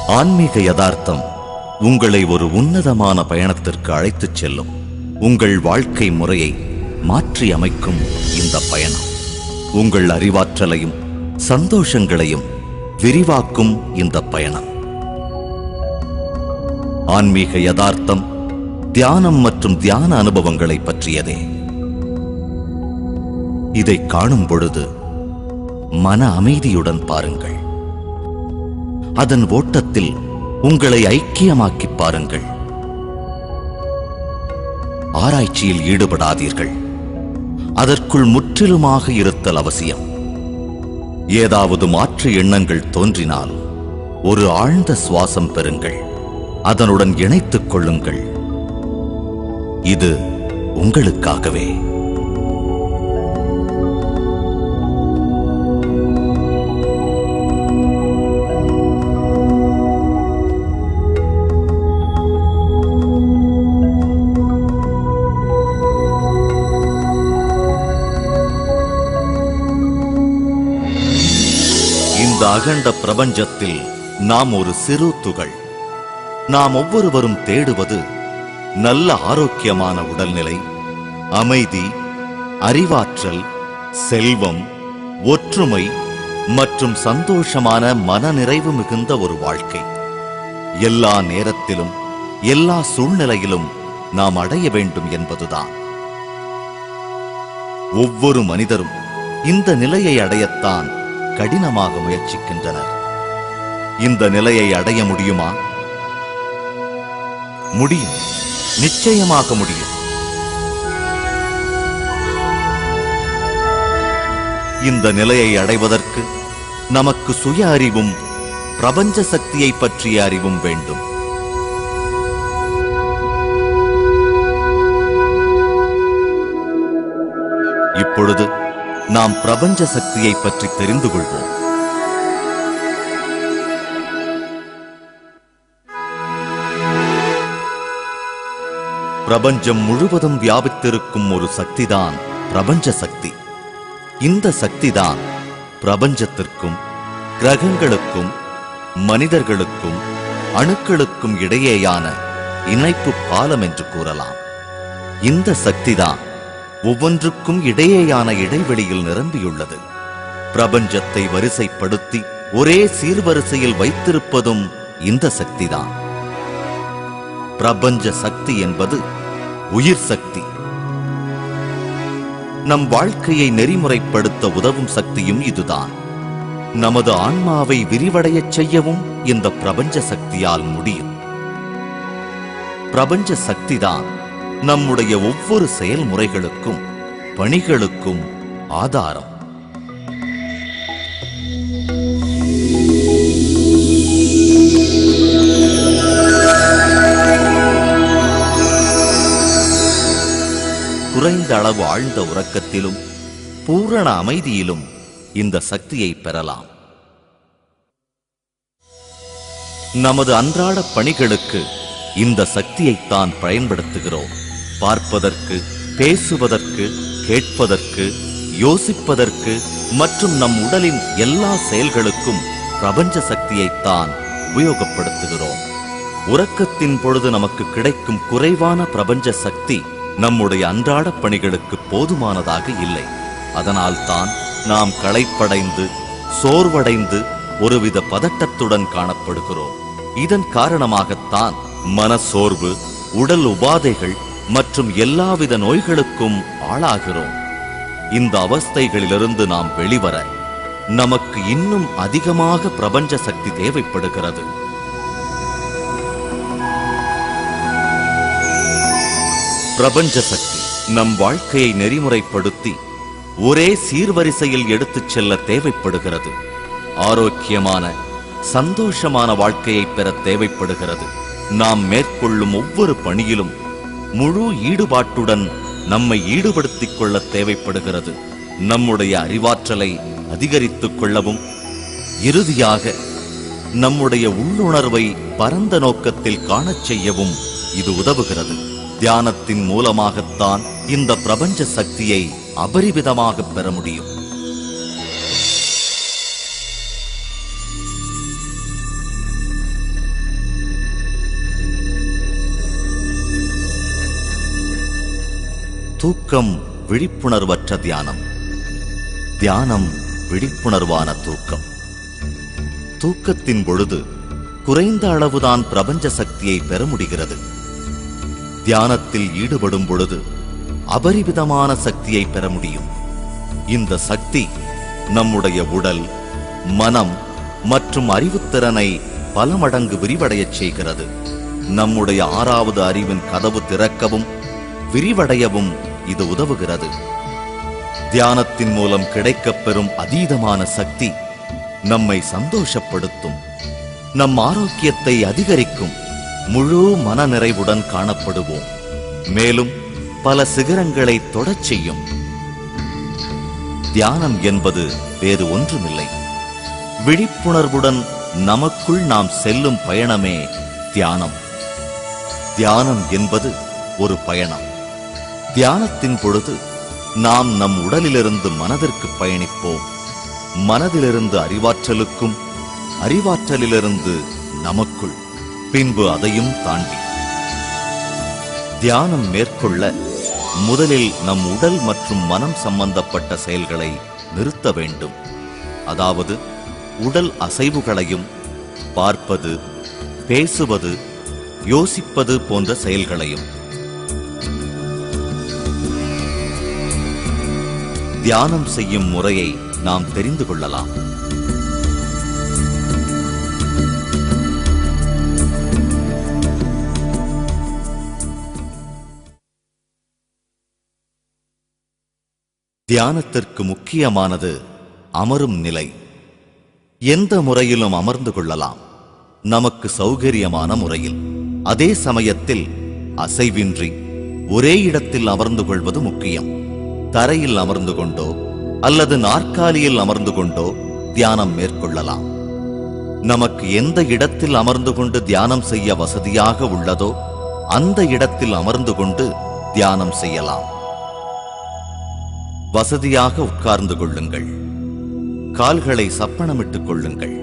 ஆன்மீக யதார்த்தம் உங்களை ஒரு உன்னதமான பயணத்திற்கு அழைத்துச் செல்லும். உங்கள் வாழ்க்கை முறையை மாற்றி அமைக்கும் இந்த பயணம் உங்கள் அறிவாற்றலையும் சந்தோஷங்களையும் விரிவாக்கும். இந்த பயணம் ஆன்மீக யதார்த்தம் தியானம் மற்றும் தியான அனுபவங்களை பற்றியதே. இதை காணும் பொழுது மன அமைதியுடன் பாருங்கள். அதன் ஓட்டத்தில் உங்களை ஐக்கியமாக்கி பாருங்கள். ஆராய்ச்சியில் ஈடுபடாதீர்கள். அதற்குள் முற்றிலுமாக இருத்தல் அவசியம். ஏதாவது மாற்று எண்ணங்கள் தோன்றினால் ஒரு ஆழ்ந்த சுவாசம் பெறுங்கள். அதனுடன் இணைத்துக் கொள்ளுங்கள். இது உங்களுக்காகவே. இந்த அகண்ட பிரபஞ்சத்தில் நாம் ஒரு சிறு துகள். நாம் ஒவ்வொருவரும் தேடுவது நல்ல ஆரோக்கியமான உடல்நிலை, அமைதி, அறிவாற்றல், செல்வம், ஒற்றுமை மற்றும் சந்தோஷமான மனநிறைவு மிகுந்த ஒரு வாழ்க்கை. எல்லா நேரத்திலும் எல்லா சூழ்நிலையிலும் நாம் அடைய வேண்டும் என்பதுதான். ஒவ்வொரு மனிதரும் இந்த நிலையை அடையத்தான் கடினமாக முயற்சிக்கின்றனர். இந்த நிலையை அடைய முடியுமா? முடியும், நிச்சயமாக முடியும். இந்த நிலையை அடைவதற்கு நமக்கு சுய அறிவும் பிரபஞ்ச சக்தியை பற்றிய அறிவும் வேண்டும். இப்பொழுது நாம் பிரபஞ்ச சக்தியை பற்றி தெரிந்து கொள்வோம். பிரபஞ்சம் முழுவதும் வியாபித்திருக்கும் ஒரு சக்திதான் பிரபஞ்ச சக்தி. இந்த சக்திதான் பிரபஞ்சத்திற்கும் கிரகங்களுக்கும் மனிதர்களுக்கும் அணுக்களுக்கும் இடையேயான இணைப்பு பாலம் என்று கூறலாம். இந்த சக்திதான் ஒவ்வொன்றுக்கும் இடையேயான இடைவெளியில் நிரம்பியுள்ளது. பிரபஞ்சத்தை வரிசைப்படுத்தி ஒரே சீர்வரிசையில் வைத்திருப்பதும் இந்த சக்திதான். பிரபஞ்ச சக்தி என்பது உயிர் சக்தி. நம் வாழ்க்கையை நெறிமுறைப்படுத்த உதவும் சக்தியும் இதுதான். நமது ஆன்மாவை விரிவடையச் செய்யவும் இந்த பிரபஞ்ச சக்தியால் முடியும். பிரபஞ்ச சக்திதான் நம்முடைய ஒவ்வொரு செயல்முறைகளுக்கும் பணிகளுக்கும் ஆதாரம். குறைந்த அளவு ஆழ்ந்த உறக்கத்திலும் பூரண அமைதியிலும் இந்த சக்தியை பெறலாம். நமது அன்றாட பணிகளுக்கு இந்த சக்தியைத்தான் பயன்படுத்துகிறோம். பார்ப்பதற்கு, பேசுவதற்கு, கேட்பதற்கு, யோசிப்பதற்கு மற்றும் நம் உடலின் எல்லா செயல்களுக்கும் பிரபஞ்ச சக்தியைத்தான் உபயோகப்படுத்துகிறோம். உறக்கத்தின் பொழுது நமக்கு கிடைக்கும் குறைவான பிரபஞ்ச சக்தி நம்முடைய அன்றாட பணிகளுக்கு போதுமானதாக இல்லை. அதனால்தான் நாம் களைப்படைந்து சோர்வடைந்து ஒருவித பதட்டத்துடன் காணப்படுகிறோம். இதன் காரணமாகத்தான் மனசோர்வு, உடல் உபாதைகள் மற்றும் எல்லாவித நோய்களுக்கும் ஆளாகிறோம். இந்த அவஸ்தைகளிலிருந்து நாம் வெளிவர நமக்கு இன்னும் அதிகமாக பிரபஞ்ச சக்தி தேவைப்படுகிறது. பிரபஞ்ச சக்தி நம் வாழ்க்கையை நெறிமுறைப்படுத்தி ஒரே சீர்வரிசையில் எடுத்துச் செல்ல தேவைப்படுகிறது. ஆரோக்கியமான சந்தோஷமான வாழ்க்கையை பெற தேவைப்படுகிறது. நாம் மேற்கொள்ளும் ஒவ்வொரு பணியிலும் முழு ஈடுபாட்டுடன் நம்மை ஈடுபடுத்திக் கொள்ள தேவைப்படுகிறது. நம்முடைய அறிவாற்றலை அதிகரித்துக் கொள்ளவும் இறுதியாக நம்முடைய உள்ளுணர்வை பரந்த நோக்கத்தில் காணச் செய்யவும் இது உதவுகிறது. தியானத்தின் மூலமாகத்தான் இந்த பிரபஞ்ச சக்தியை அபரிவிதமாக பெற முடியும். தூக்கம் விழிப்புணர்வற்ற தியானம், தியானம் விழிப்புணர்வான தூக்கம். தூக்கத்தின் பொழுது குறைந்த அளவுதான் பிரபஞ்ச சக்தியை பெற முடிகிறது. தியானத்தில் ஈடுபடும் பொழுது அபரிவிதமான சக்தியை பெற முடியும். இந்த சக்தி நம்முடைய உடல், மனம் மற்றும் அறிவுத்திறனை பல மடங்கு விரிவடையச் செய்கிறது. நம்முடைய 6வது அறிவின் கதவு திறக்கவும் விரிவடையவும் இது உதவுகிறது. தியானத்தின் மூலம் கிடைக்கப்பெறும் அதீதமான சக்தி நம்மை சந்தோஷப்படுத்தும், நம் ஆரோக்கியத்தை அதிகரிக்கும், முழு மனநிறைவுடன் காணப்படுவோம். மேலும் பல சிகரங்களை தொடச் செய்யும். தியானம் என்பது வேறு ஒன்றுமில்லை, விழிப்புணர்வுடன் நமக்குள் நாம் செல்லும் பயணமே தியானம். தியானம் என்பது ஒரு பயணம். தியானத்தின் பொழுது நாம் நம் உடலிலிருந்து மனதிற்கு பயணிப்போம், மனதிலிருந்து அறிவாற்றலுக்கும், அறிவாற்றலிலிருந்து நமக்குள், பின்பு அதையும் தாண்டி. தியானம் மேற்கொள்ள முதலில் நம் உடல் மற்றும் மனம் சம்பந்தப்பட்ட செயல்களை நிறுத்த வேண்டும். அதாவது உடல் அசைவுகளையும், பார்ப்பது, பேசுவது, யோசிப்பது போன்ற செயல்களையும். தியானம் செய்யும் முறையை நாம் தெரிந்து கொள்ளலாம். தியானத்திற்கு முக்கியமானது அமரும் நிலை. எந்த முறையிலும் அமர்ந்து கொள்ளலாம், நமக்கு சௌகரியமான முறையில். அதே சமயத்தில் அசைவின்றி ஒரே இடத்தில் அமர்ந்து கொள்வது முக்கியம். தரையில் அமர்ந்து கொண்டோ அல்லது நாற்காலியில் அமர்ந்து கொண்டோ தியானம் மேற்கொள்ளலாம். நமக்கு எந்த இடத்தில் அமர்ந்து கொண்டு தியானம் செய்ய வசதியாக உள்ளதோ அந்த இடத்தில் அமர்ந்து கொண்டு தியானம் செய்யலாம். வசதியாக உட்கார்ந்து கொள்ளுங்கள். கால்களை சப்பனமிட்டுக் கொள்ளுங்கள்.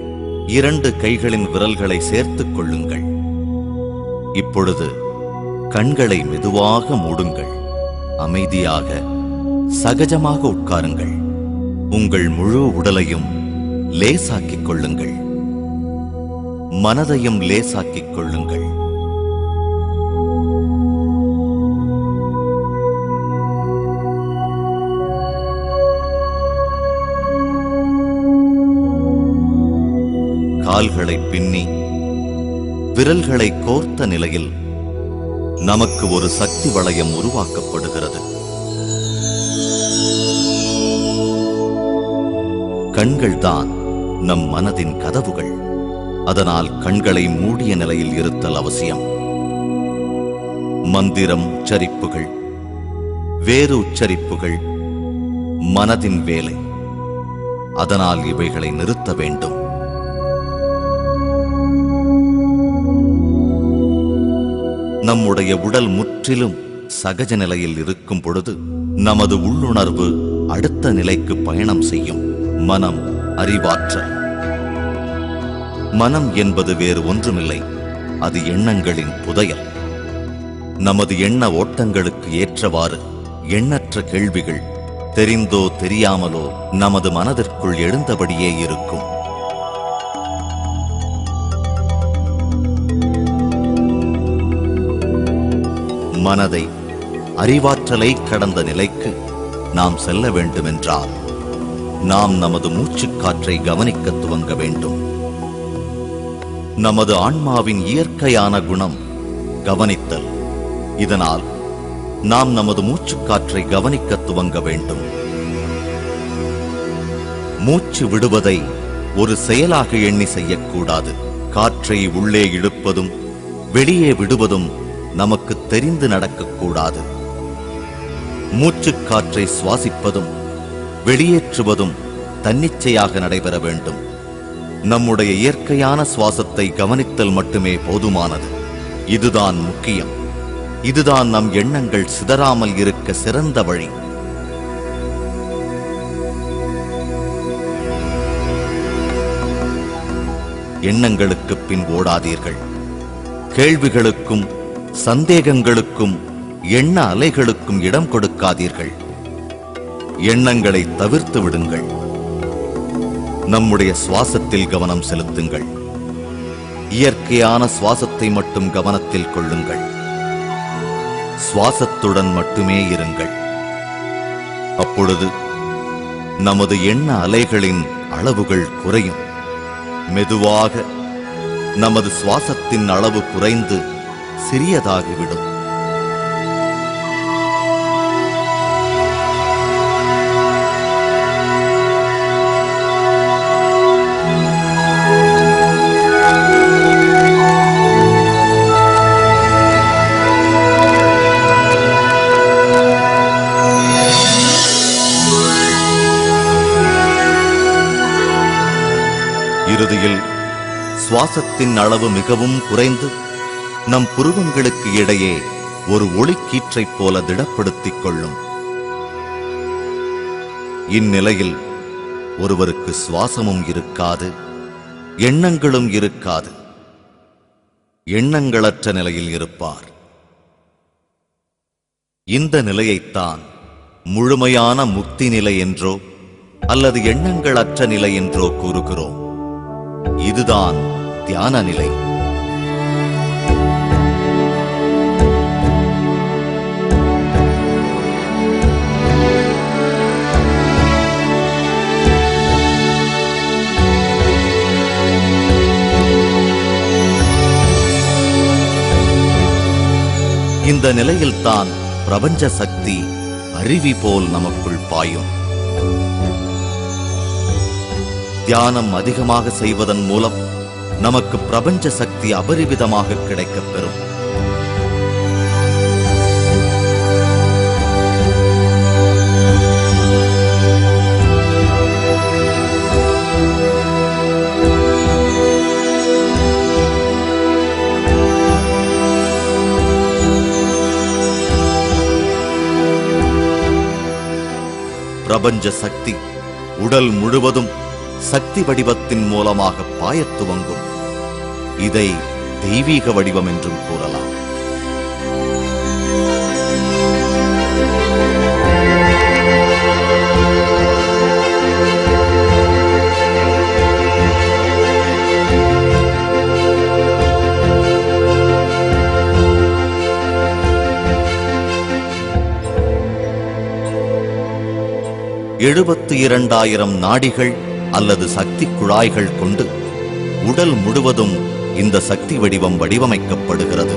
2 கைகளின் விரல்களை சேர்த்துக் கொள்ளுங்கள். இப்பொழுது கண்களை மெதுவாக மூடுங்கள். அமைதியாக சகஜமாக உட்காருங்கள். உங்கள் முழு உடலையும் லேசாக்கிக் கொள்ளுங்கள். மனதையும் லேசாக்கிக் கொள்ளுங்கள். கால்களை பின்னி விரல்களை கோர்த்த நிலையில் நமக்கு ஒரு சக்தி வளையம் உருவாக்கப்படுகிறது. கண்கள்தான் நம் மனதின் கதவுகள். அதனால் கண்களை மூடிய நிலையில் இருத்தல் அவசியம். மந்திரம் உச்சரிப்புகள், வேறு உச்சரிப்புகள் மனதின் வேலை. அதனால் இவைகளை நிறுத்த வேண்டும். நம்முடைய உடல் முற்றிலும் சகஜ நிலையில் இருக்கும் பொழுது நமது உள்ளுணர்வு அடுத்த நிலைக்கு பயணம் செய்யும். மனம், அறிவாற்றல். மனம் என்பது வேறு ஒன்றுமில்லை, அது எண்ணங்களின் புதையல். நமது எண்ண ஓட்டங்களுக்கு ஏற்றவாறு எண்ணற்ற கேள்விகள் தெரிந்தோ தெரியாமலோ நமது மனதிற்குள் எழுந்தபடியே இருக்கும். மனதை, அறிவாற்றலை கடந்த நிலைக்கு நாம் செல்ல வேண்டுமென்றால் நாம் நமது மூச்சுக்காற்றை கவனிக்க துவங்க வேண்டும். நமது ஆன்மாவின் இயற்கையான குணம் கவனித்தல். இதனால் நாம் நமது மூச்சுக்காற்றை கவனிக்க துவங்க வேண்டும். மூச்சு விடுவதை ஒரு செயலாக எண்ணி செய்யக்கூடாது. காற்றை உள்ளே இழுப்பதும் வெளியே விடுவதும் நமக்கு தெரிந்து நடக்கக்கூடாது. மூச்சுக்காற்றை சுவாசிப்பதும் வெளியேற்றுவதும் தன்னிச்சையாக நடைபெற வேண்டும். நம்முடைய இயற்கையான சுவாசத்தை கவனித்தல் மட்டுமே போதுமானது. இதுதான் முக்கியம். இதுதான் நம் எண்ணங்கள் சிதறாமல் இருக்க சிறந்த வழி. எண்ணங்களுக்கு பின் ஓடாதீர்கள். கேள்விகளுக்கும் சந்தேகங்களுக்கும் எண்ண அலைகளுக்கும் இடம் கொடுக்காதீர்கள். எண்ணங்களை தவிர்த்து விடுங்கள். நம்முடைய சுவாசத்தில் கவனம் செலுத்துங்கள். இயற்கையான சுவாசத்தை மட்டும் கவனத்தில் கொள்ளுங்கள். சுவாசத்துடன் மட்டுமே இருங்கள். அப்பொழுது நமது எண்ண அலைகளின் அளவுகள் குறையும். மெதுவாக நமது சுவாசத்தின் அளவு குறைந்து சிறியதாகிவிடும். இறுதியில் சுவாசத்தின் அளவு மிகவும் குறைந்து நம் புருவங்களுக்கு இடையே ஒரு ஒளிக்கீற்றைப் போல திடப்படுத்திக் கொள்ளும். இந்நிலையில் ஒருவருக்கு சுவாசமும் இருக்காது, எண்ணங்களும் இருக்காது. எண்ணங்களற்ற நிலையில் இருப்பார். இந்த நிலையைத்தான் முழுமையான முக்தி நிலை என்றோ அல்லது எண்ணங்களற்ற நிலை என்றோ கூறுகிறோம். இதுதான் தியான நிலை. இந்த நிலையில்தான் பிரபஞ்ச சக்தி அருவி போல் நமக்குள் பாயும். தியானம் அதிகமாக செய்வதன் மூலம் நமக்கு பிரபஞ்ச சக்தி அபரிவிதமாக கிடைக்கப் பெறும். பிரபஞ்ச சக்தி உடல் முழுவதும் சக்தி வடிவத்தின் மூலமாக பாயத் துவங்கும். இதை தெய்வீக வடிவம் என்றும் கூறலாம். எழுபத்து 2,000 நாடிகள் அல்லது சக்தி குழாய்கள் கொண்டு உடல் முழுவதும் இந்த சக்தி வடிவம் வடிவமைக்கப்படுகிறது.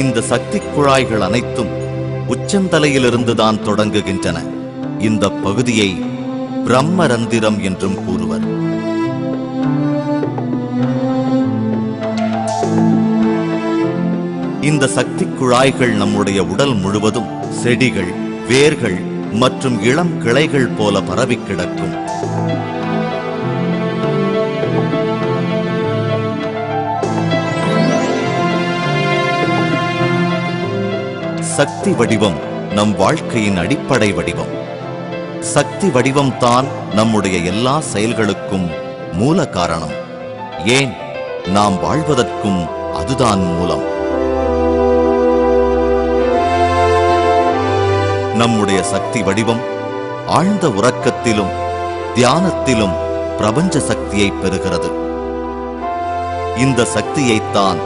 இந்த சக்தி குழாய்கள் அனைத்தும் உச்சந்தலையிலிருந்துதான் தொடங்குகின்றன. இந்த பகுதியை பிரம்மரந்திரம் என்றும் கூறுவர். இந்த சக்தி குழாய்கள் நம்முடைய உடல் முழுவதும் செடிகள், வேர்கள் மற்றும் இளம் கிளைகள் போல பரவி கிடக்கும். சக்தி வடிவம் நம் வாழ்க்கையின் அடிப்படை வடிவம். சக்தி வடிவம் தான் நம்முடைய எல்லா செயல்களுக்கும் மூல காரணம். ஏன், நாம் வாழ்வதற்கும் அதுதான் மூலம். நம்முடைய சக்தி வடிவம் ஆழ்ந்த உறக்கத்திலும் தியானத்திலும் பிரபஞ்ச சக்தியை பெறுகிறது. இந்த சக்தியைத்தான்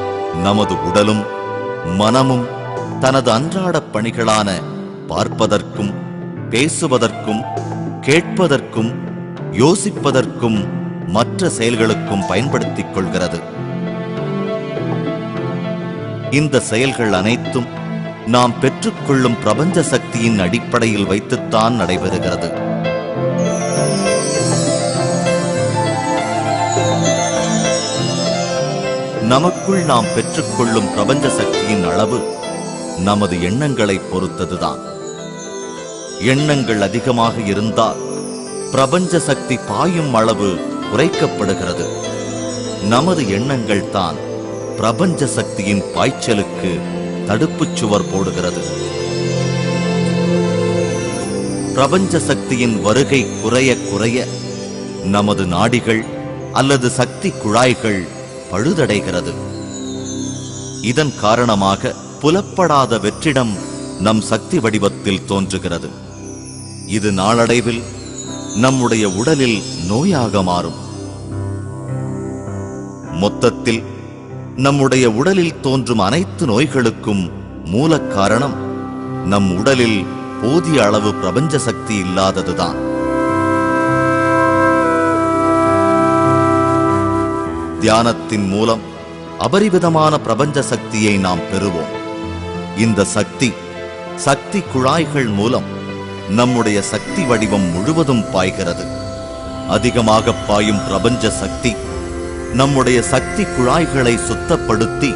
நமது உடலும் மனமும் தனது அன்றாட பணிகளான பார்ப்பதற்கும், பேசுவதற்கும், கேட்பதற்கும், யோசிப்பதற்கும், மற்ற செயல்களுக்கும் பயன்படுத்திக் கொள்கிறது. இந்த செயல்கள் அனைத்தும் நாம் பெற்றுக்கொள்ளும் பிரபஞ்ச சக்தியின் அடிப்படையில் வைத்துத்தான் நடைபெறுகிறது. நமக்குள் நாம் பெற்றுக்கொள்ளும் பிரபஞ்ச சக்தியின் அளவு நமது எண்ணங்களை பொறுத்ததுதான். எண்ணங்கள் அதிகமாக இருந்தால் பிரபஞ்ச சக்தி பாயும் அளவு குறைக்கப்படுகிறது. நமது எண்ணங்கள் தான் பிரபஞ்ச சக்தியின் பாய்ச்சலுக்கு தடுப்புச் சுவர் போடுகிறது. பிரபஞ்ச சக்தியின் வருகை குறைய குறைய நமது நாடிகள் அல்லது சக்தி குழாய்கள் பழுதடைகிறது. இதன் காரணமாக புலப்படாத வெற்றிடம் நம் சக்தி வடிவத்தில் தோன்றுகிறது. இது நாளடைவில் நம்முடைய உடலில் நோயாக மாறும். மொத்தத்தில் நம்முடைய உடலில் தோன்றும் அனைத்து நோய்களுக்கும் மூல காரணம் நம் உடலில் போதிய அளவு பிரபஞ்ச சக்தி இல்லாததுதான். தியானத்தின் மூலம் அபரிவிதமான பிரபஞ்ச சக்தியை நாம் பெறுவோம். இந்த சக்தி குழாய்கள் மூலம் நம்முடைய சக்தி வடிவம் முழுவதும் பாய்கிறது. அதிகமாக பாயும் பிரபஞ்ச சக்தி நம்முடைய சக்தி குழாய்களை சுத்தப்படுத்தி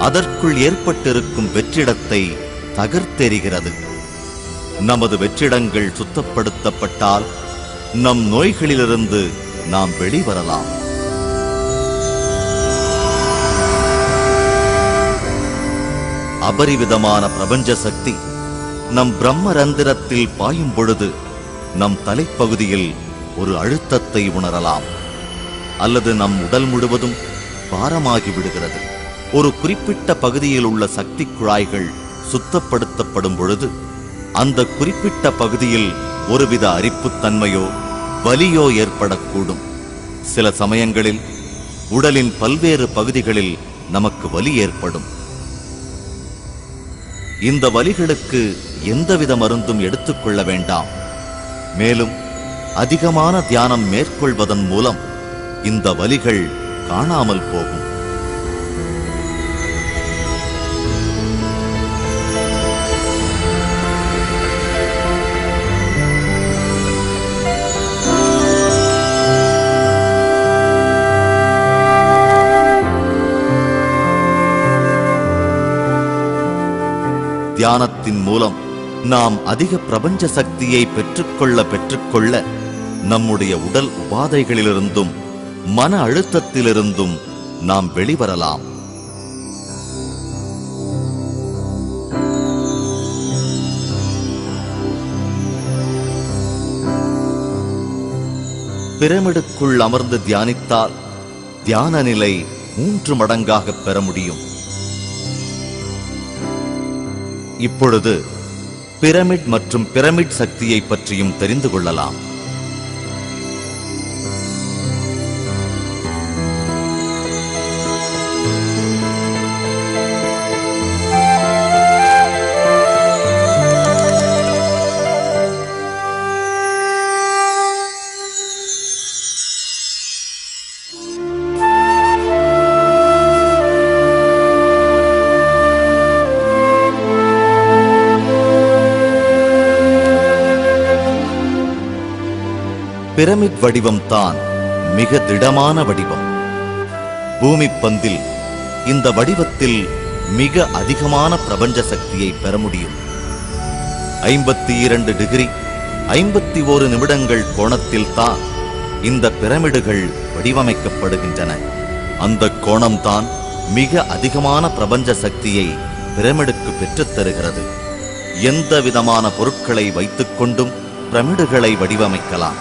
அதற்குள் ஏற்பட்டிருக்கும் வெற்றிடத்தை தகர்த்தெறிகிறது. நமது வெற்றிடங்கள் சுத்தப்படுத்தப்பட்டால் நம் நோய்களிலிருந்து நாம் வெளிவரலாம். அபரிவிதமான பிரபஞ்ச சக்தி நம் பிரம்மரந்திரத்தில் பாயும் பொழுது நம் தலைப்பகுதியில் ஒரு அழுத்தத்தை உணரலாம், அல்லது நம் உடல் முழுவதும் பாரமாகி விடுகிறது. ஒரு குறிப்பிட்ட பகுதியில் உள்ள சக்தி குழாய்கள் சுத்தப்படுத்தப்படும் பொழுது அந்த குறிப்பிட்ட பகுதியில் ஒருவித அரிப்புத்தன்மையோ வலியோ ஏற்படக்கூடும். சில சமயங்களில் உடலின் பல்வேறு பகுதிகளில் நமக்கு வலி ஏற்படும். இந்த வலிகளுக்கு எந்தவித மருந்தும் எடுத்துக்கொள்ள வேண்டாம். மேலும் அதிகமான தியானம் மேற்கொள்வதன் மூலம் இந்த வலிகள் காணாமல் போகும். தியானத்தின் மூலம் நாம் அதிக பிரபஞ்ச சக்தியை பெற்றுக்கொள்ள நம்முடைய உடல் உபாதைகளிலிருந்தும் மன அழுத்தத்திலிருந்தும் நாம் வெளிவரலாம். பிரமிடுக்குள் அமர்ந்து தியானித்தால் தியான நிலை 3 மடங்காக பெற முடியும். இப்பொழுது பிரமிட் மற்றும் பிரமிட் சக்தியை பற்றியும் தெரிந்து கொள்ளலாம். பிரமிட் வடிவம் தான் மிக திடமான வடிவம். பூமி பந்தில் இந்த வடிவத்தில் மிக அதிகமான பிரபஞ்ச சக்தியை பெற முடியும். 52 டிகிரி 51 நிமிடங்கள் கோணத்தில் தான் இந்த பிரமிடுகள் வடிவமைக்கப்படுகின்றன. அந்த கோணம்தான் மிக அதிகமான பிரபஞ்ச சக்தியை பிரமிடுக்கு பெற்றுத் தருகிறது. எந்த விதமான பொருட்களை வைத்துக்கொண்டும் பிரமிடுகளை வடிவமைக்கலாம்.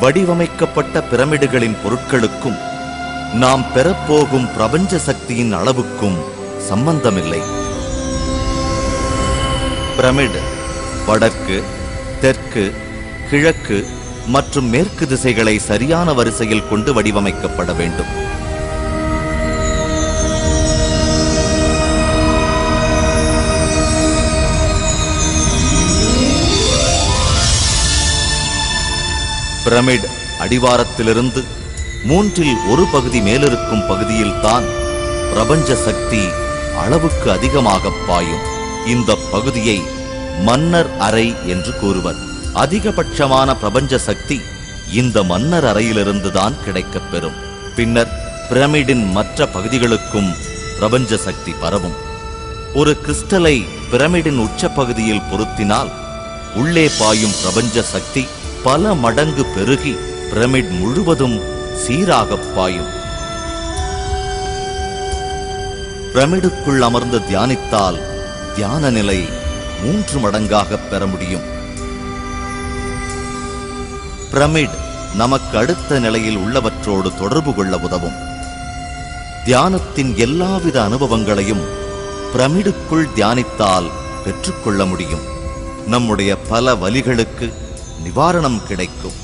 வடிவமைக்கப்பட்ட பிரமிடுகளின் பொருட்களுக்கும் நாம் பெறப்போகும் பிரபஞ்ச சக்தியின் அளவுக்கும் சம்பந்தமில்லை. பிரமிடு வடக்கு, தெற்கு, கிழக்கு மற்றும் மேற்கு திசைகளை சரியான வரிசையில் கொண்டு வடிவமைக்கப்பட வேண்டும். பிரமிட் அடிவாரத்திலிருந்து 1/3 பகுதி மேலிருக்கும் பகுதியில் தான் பிரபஞ்ச சக்தி அளவுக்கு அதிகமாக பாயும். இந்த பகுதியை மன்னர் அறை என்று கூறுவர். அதிகபட்சமான பிரபஞ்ச சக்தி இந்த மன்னர் அறையிலிருந்து தான் கிடைக்கப் பெறும். பின்னர் பிரமிடின் மற்ற பகுதிகளுக்கும் பிரபஞ்ச சக்தி பரவும். ஒரு கிறிஸ்டலை பிரமிடின் உச்ச பகுதியில் பொருத்தினால் உள்ளே பாயும் பிரபஞ்ச சக்தி பல மடங்கு பெருகி பிரமிட் முழுவதும் சீராக பாயும். பிரமிடுக்குள் அமர்ந்து தியானித்தால் தியான நிலை 3 மடங்காக பெற முடியும். பிரமிட் நமக்கு அடுத்த நிலையில் உள்ளவற்றோடு தொடர்பு கொள்ள உதவும். தியானத்தின் எல்லாவித அனுபவங்களையும் பிரமிடுக்குள் தியானித்தால் பெற்றுக்கொள்ள முடியும். நம்முடைய பல வலிகளுக்கு நிவாரணம் கிடைக்கும்.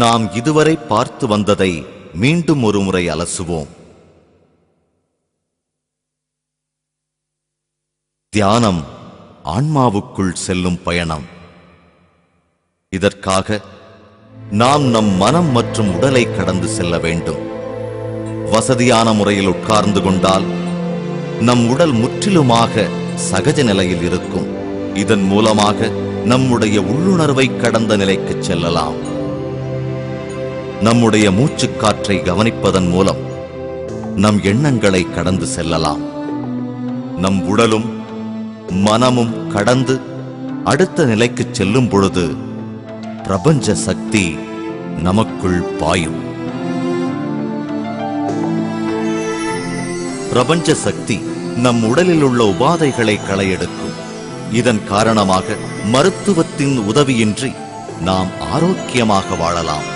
நாம் இதுவரை பார்த்து வந்ததை மீண்டும் ஒரு முறை அலசுவோம். தியானம் ஆன்மாவுக்குள் செல்லும் பயணம். இதற்காக நாம் நம் மனம் மற்றும் உடலை கடந்து செல்ல வேண்டும். வசதியான முறையில் உட்கார்ந்து கொண்டால் நம் உடல் முற்றிலுமாக சகஜ நிலையில் இருக்கும். இதன் மூலமாக நம்முடைய உள்ளுணர்வை கடந்த நிலைக்கு செல்லலாம். நம்முடைய மூச்சுக்காற்றை கவனிப்பதன் மூலம் நம் எண்ணங்களை கடந்து செல்லலாம். நம் உடலும் மனமும் கடந்து அடுத்த நிலைக்கு செல்லும் பொழுது பிரபஞ்ச சக்தி நமக்குள் பாயும். பிரபஞ்ச சக்தி நம் உடலில் உள்ள உபாதைகளை களையெடுக்கும். இதன் காரணமாக மருத்துவத்தின் உதவியின்றி நாம் ஆரோக்கியமாக வாழலாம்.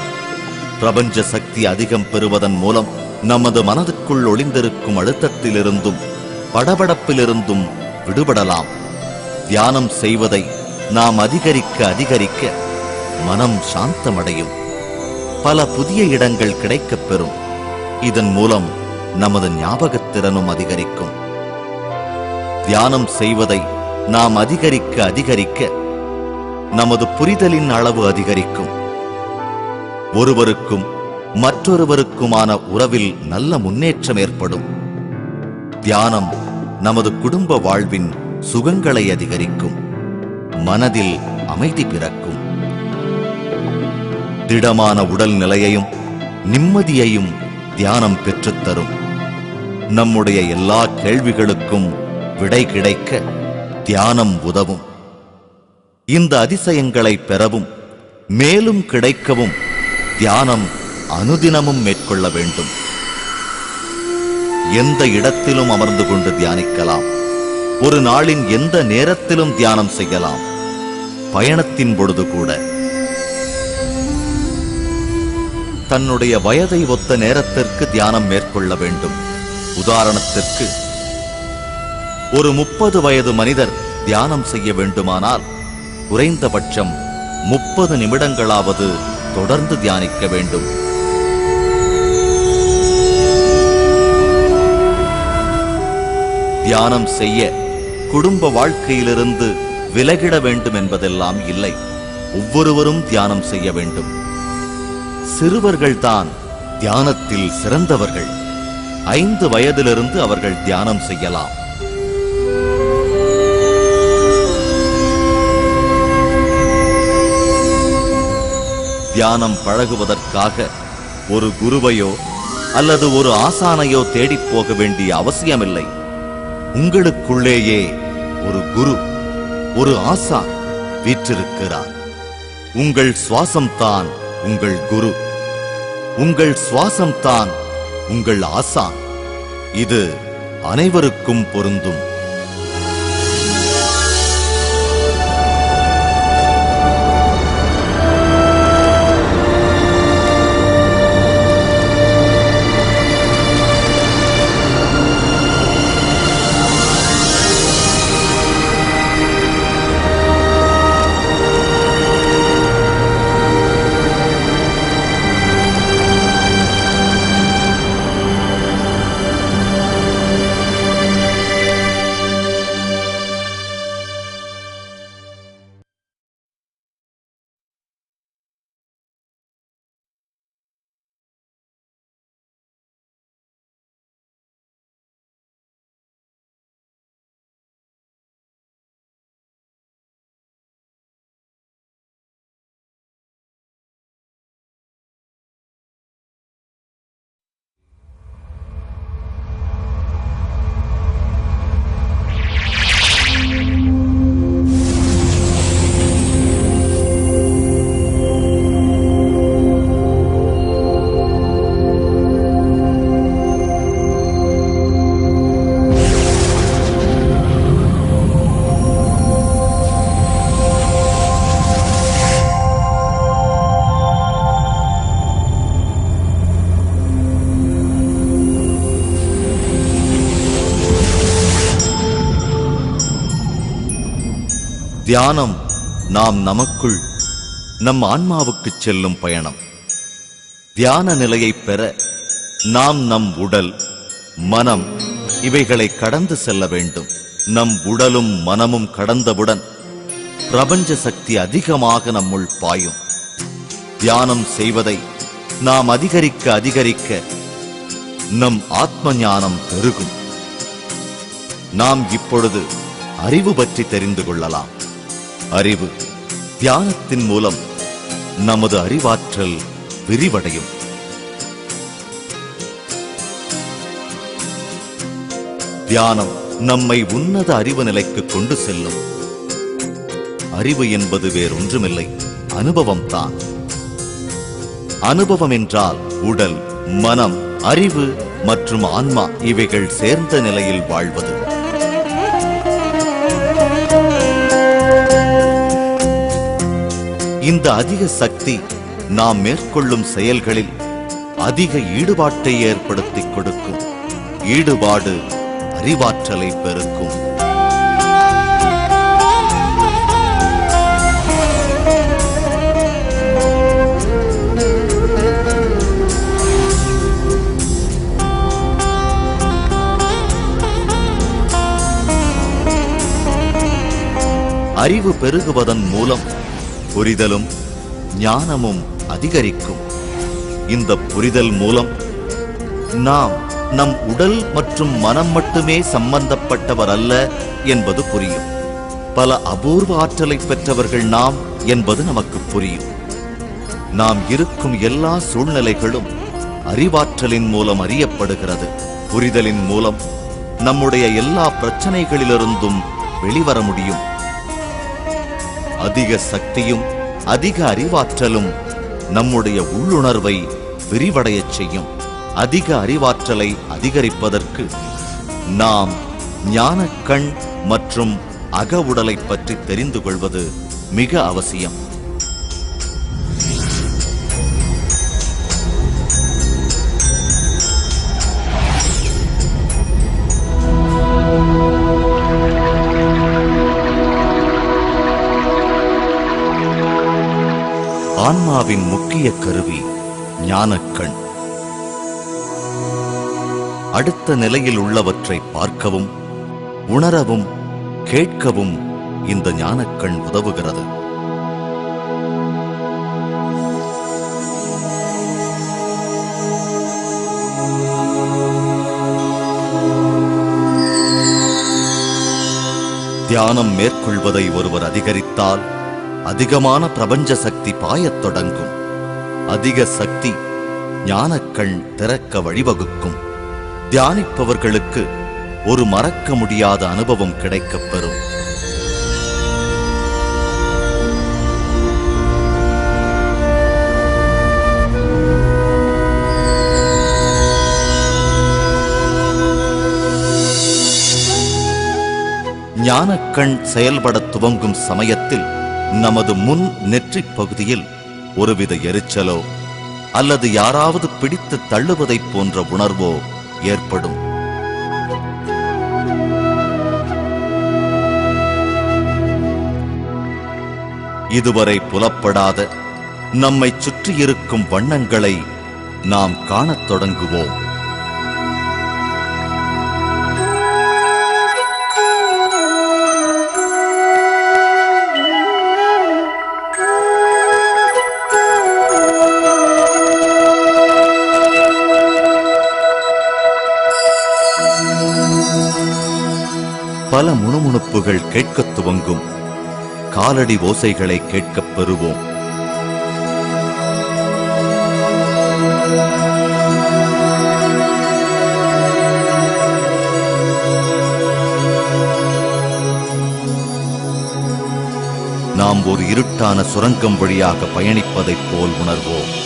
பிரபஞ்ச சக்தி அதிகம் பெறுவதன் மூலம் நமது மனதுக்குள் ஒளிந்திருக்கும் அழுத்தத்திலிருந்தும் படபடப்பிலிருந்தும் விடுபடலாம். தியானம் செய்வதை நாம் அதிகரிக்க அதிகரிக்க மனம் சாந்தமடையும். பல புதிய இடங்கள் கிடைக்கப் பெறும். இதன் மூலம் நமது ஞாபகத்திறனும் அதிகரிக்கும். தியானம் செய்வதை நாம் அதிகரிக்க அதிகரிக்க நமது புரிதலின் அளவு அதிகரிக்கும். ஒருவருக்கும் மற்றொருவருக்குமான உறவில் நல்ல முன்னேற்றம் ஏற்படும். தியானம் நமது குடும்ப வாழ்வின் சுகங்களை அதிகரிக்கும். மனதில் அமைதி பிறக்கும். திடமான உடல் நிலையையும் நிம்மதியையும் தியானம் பெற்றுத்தரும். நம்முடைய எல்லா கேள்விகளுக்கும் விடை கிடைக்க தியானம் உதவும். இந்த அதிசயங்களை பெறவும் மேலும் கிடைக்கவும் தியானம் அனுதினமும் மேற்கொள்ள வேண்டும். எந்த இடத்திலும் அமர்ந்து கொண்டு தியானிக்கலாம். ஒரு நாளின் எந்த நேரத்திலும் தியானம் செய்யலாம். பயணத்தின் பொழுது கூட. தன்னுடைய வயதை ஒத்த நேரத்திற்கு தியானம் மேற்கொள்ள வேண்டும். உதாரணத்திற்கு ஒரு 30 வயது மனிதர் தியானம் செய்ய வேண்டுமானால் குறைந்தபட்சம் 30 நிமிடங்களாவது தொடர்ந்து தியானிக்க வேண்டும். தியானம் செய்ய குடும்ப வாழ்க்கையிலிருந்து விலகிட வேண்டும் என்பதெல்லாம் இல்லை. ஒவ்வொருவரும் தியானம் செய்ய வேண்டும். சிறுவர்கள்தான் தியானத்தில் சிறந்தவர்கள். 5 வயதிலிருந்து அவர்கள் தியானம் செய்யலாம். தியானம் பழகுவதற்காக ஒரு குருவையோ அல்லது ஒரு ஆசானையோ தேடிப் போக வேண்டிய அவசியமில்லை. உங்களுக்குள்ளேயே ஒரு குரு, ஒரு ஆசான் வீற்றிருக்கிறார். உங்கள் சுவாசம்தான் உங்கள் குரு. உங்கள் சுவாசம்தான் உங்கள் ஆசான். இது அனைவருக்கும் பொருந்தும். தியானம் நாம் நமக்குள் நம் ஆன்மாவுக்குச் செல்லும் பயணம். தியான நிலையை பெற நாம் நம் உடல், மனம் இவைகளை கடந்து செல்ல வேண்டும். நம் உடலும் மனமும் கடந்தவுடன் பிரபஞ்ச சக்தி அதிகமாக நம்முள் பாயும். தியானம் செய்வதை நாம் அதிகரிக்க அதிகரிக்க நம் ஆத்ம ஞானம் பெருகும். நாம் இப்பொழுது அறிவு பற்றி தெரிந்து கொள்ளலாம். அறிவு தியானத்தின் மூலம் நமது அறிவாற்றல் விரிவடையும். தியானம் நம்மை உன்னத அறிவு நிலைக்கு கொண்டு செல்லும். அறிவு என்பது வேறொன்றுமில்லை, அனுபவம்தான். அனுபவம் என்றால் உடல், மனம், அறிவு மற்றும் ஆன்மா இவைகள் சேர்ந்த நிலையில் வாழ்வது. இந்த அதிக சக்தி நாம் மேற்கொள்ளும் செயல்களில் அதிக ஈடுபாட்டை ஏற்படுத்திக் கொடுக்கும். ஈடுபாடு அறிவாற்றலை பெருக்கும். அறிவு பெருகுவதன் மூலம் புரிதலும் ஞானமும் அதிகரிக்கும். இந்த புரிதல் மூலம் நாம் நம் உடல் மற்றும் மனம் மட்டுமே சம்பந்தப்பட்டவர் அல்ல என்பது புரியும். பல அபூர்வ ஆற்றலை பெற்றவர்கள் நாம் என்பது நமக்கு புரியும். நாம் இருக்கும் எல்லா சூழ்நிலைகளும் அறிவாற்றலின் மூலம் அறியப்படுகிறது. புரிதலின் மூலம் நம்முடைய எல்லா பிரச்சனைகளிலிருந்தும் வெளிவர முடியும். அதிக சக்தியும் அதிக அறிவாற்றலும் நம்முடைய உள்ளுணர்வை விரிவடையச் செய்யும். அதிக அறிவாற்றலை அதிகரிப்பதற்கு நாம் ஞானக்கண் மற்றும் அக உடலை பற்றி தெரிந்து கொள்வது மிக அவசியம். ஆன்மாவின் முக்கிய கருவி ஞானக்கண். அடுத்த நிலையில் உள்ளவற்றை பார்க்கவும், உணரவும், கேட்கவும் இந்த ஞானக்கண் உதவுகிறது. தியானம் மேற்கொள்வதை ஒருவர் அதிகரித்தால் அதிகமான பிரபஞ்ச சக்தி பாயத் தொடங்கும். அதிக சக்தி ஞானக்கண் திறக்க வழிவகுக்கும். தியானிப்பவர்களுக்கு ஒரு மறக்க முடியாத அனுபவம் கிடைக்கப் பெறும். ஞானக்கண் செயல்பட துவங்கும் சமயத்தில் நமது முன் நெற்றிப் பகுதியில் ஒருவித எரிச்சலோ அல்லது யாராவது பிடித்து தள்ளுவதைப் போன்ற உணர்வோ ஏற்படும். இதுவரை புலப்படாத நம்மை சுற்றியிருக்கும் வண்ணங்களை நாம் காணத் தொடங்குவோம். பல முணுமுணுப்புகள் கேட்கத் துவங்கும். காலடி ஓசைகளை கேட்கப் பெறுவோம். நாம் ஒரு இருட்டான சுரங்கம் வழியாக பயணிப்பதைப் போல் உணர்வோம்.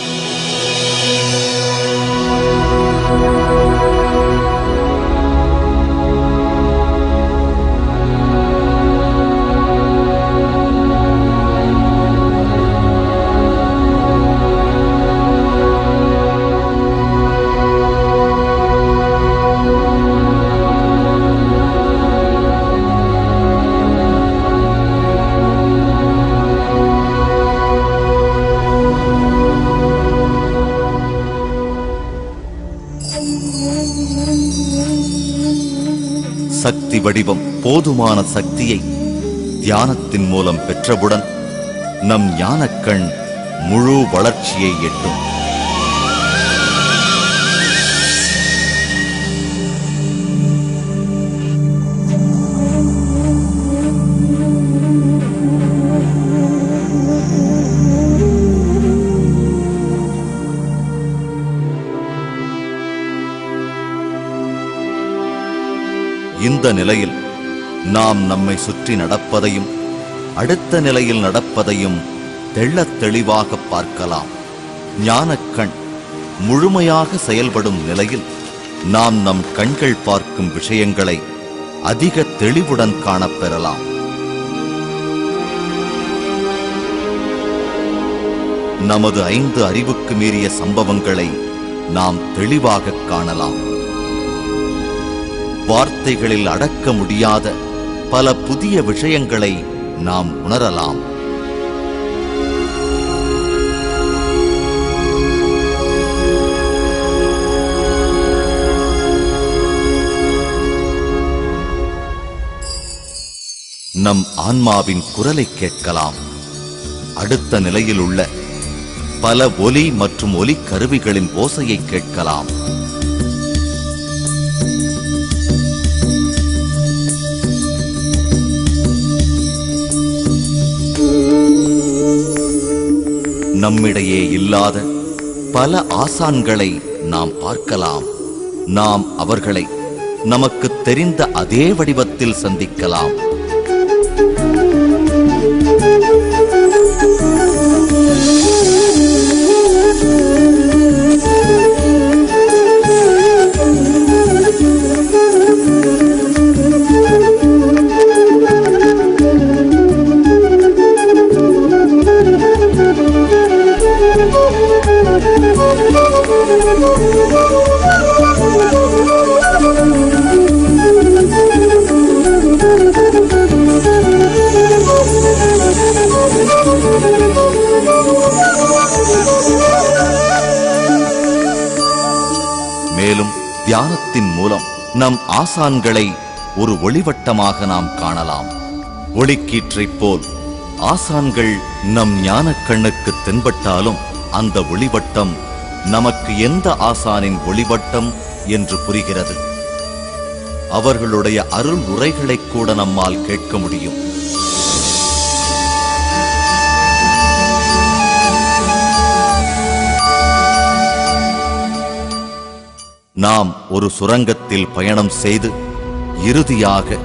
சக்தி வடிவம் போதுமான சக்தியை தியானத்தின் மூலம் பெற்றவுடன் நம் ஞானக்கண் முழு வளர்ச்சியை எட்டும். இந்த நிலையில் நாம் நம்மை சுற்றி நடப்பதையும் அடுத்த நிலையில் நடப்பதையும் தெள்ளத் தெளிவாக பார்க்கலாம். ஞானக்கண் முழுமையாக செயல்படும் நிலையில் நாம் நம் கண்கள் பார்க்கும் விஷயங்களை அதிக தெளிவுடன் காணப்பெறலாம். நமது 5 அறிவுக்கு மீறிய சம்பவங்களை நாம் தெளிவாக காணலாம். வார்த்தைகளில் அடக்க முடியாத பல புதிய விஷயங்களை நாம் உணரலாம். நம் ஆன்மாவின் குரலை கேட்கலாம். அடுத்த நிலையில் உள்ள பல ஒலி மற்றும் ஒலி கருவிகளின் ஓசையை கேட்கலாம். நம்மிடையே இல்லாத பல ஆசான்களை நாம் பார்க்கலாம். நாம் அவர்களை நமக்கு தெரிந்த அதே வடிவத்தில் சந்திக்கலாம். மேலும் தியானத்தின் மூலம் நம் ஆசான்களை ஒரு ஒளிவட்டமாக நாம் காணலாம். ஒளிக்கீற்றைப் போல் ஆசான்கள் நம் ஞானக்கண்ணுக்கு தென்பட்டாலும் அந்த ஒளிவட்டம் நமக்கு எந்த ஆசானின் ஒளிவட்டம் என்று புரிகிறது. அவர்களுடைய அருள் உரைகளை கூட நம்மால் கேட்க முடியும். நாம் ஒரு சுரங்கத்தில் பயணம் செய்து இறுதியாக